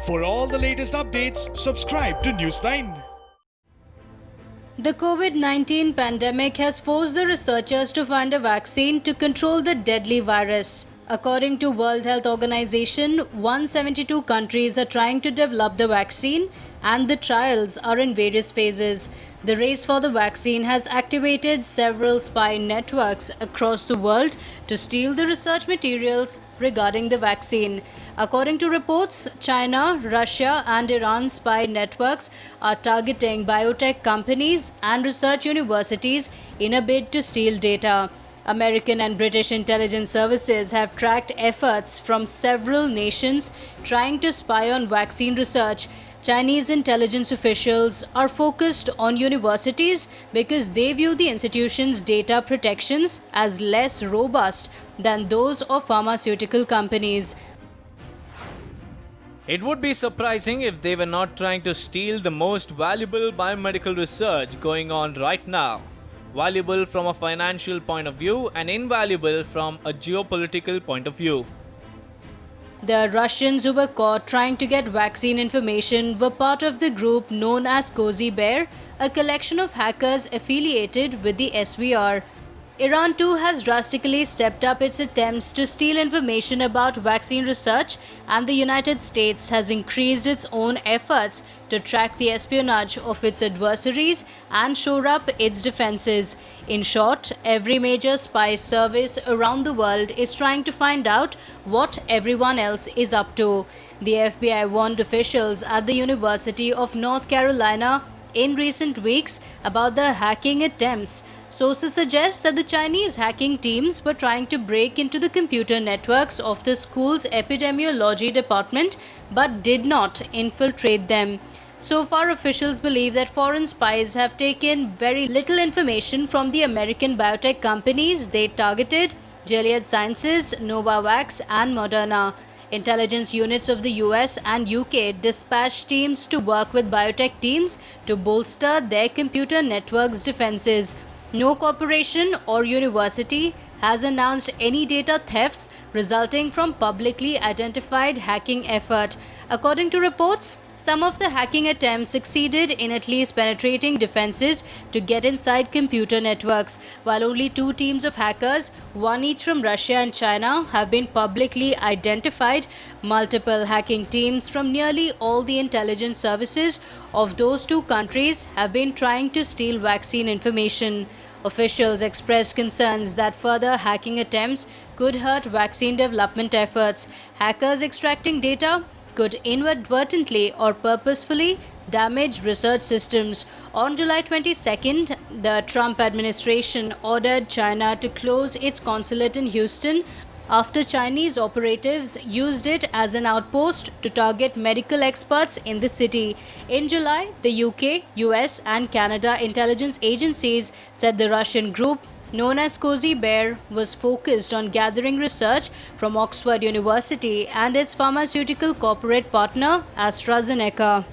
For all the latest updates, subscribe to News9. The COVID-19 pandemic has forced the researchers to find a vaccine to control the deadly virus. According to World Health Organization, 172 countries are trying to develop the vaccine and the trials are in various phases. The race for the vaccine has activated several spy networks across the world to steal the research materials regarding the vaccine. According to reports, China, Russia and Iran spy networks are targeting biotech companies and research universities in a bid to steal data. American and British intelligence services have tracked efforts from several nations trying to spy on vaccine research. Chinese intelligence officials are focused on universities because they view the institution's data protections as less robust than those of pharmaceutical companies. It would be surprising if they were not trying to steal the most valuable biomedical research going on right now. Valuable from a financial point of view and invaluable from a geopolitical point of view. The Russians who were caught trying to get vaccine information were part of the group known as Cozy Bear, a collection of hackers affiliated with the SVR. Iran too has drastically stepped up its attempts to steal information about vaccine research, and the United States has increased its own efforts to track the espionage of its adversaries and shore up its defenses. In short, every major spy service around the world is trying to find out what everyone else is up to. The FBI warned officials at the University of North Carolina in recent weeks about the hacking attempts. Sources suggest that the Chinese hacking teams were trying to break into the computer networks of the school's epidemiology department but did not infiltrate them. So far, officials believe that foreign spies have taken very little information from the American biotech companies they targeted: Gilead Sciences, Novavax, and Moderna. Intelligence units of the US and UK dispatched teams to work with biotech teams to bolster their computer networks' defenses. No corporation or university has announced any data thefts resulting from publicly identified hacking effort. According to reports, some of the hacking attempts succeeded in at least penetrating defenses to get inside computer networks, while only 2 teams of hackers, one each from Russia and China, have been publicly identified. Multiple hacking teams from nearly all the intelligence services of those 2 countries have been trying to steal vaccine information. Officials expressed concerns that further hacking attempts could hurt vaccine development efforts. Hackers extracting data could inadvertently or purposefully damage research systems. On July 22nd, the Trump administration ordered China to close its consulate in Houston after Chinese operatives used it as an outpost to target medical experts in the city. In July, the UK, US, and Canada intelligence agencies said the Russian group known as Cozy Bear was focused on gathering research from Oxford University and its pharmaceutical corporate partner AstraZeneca.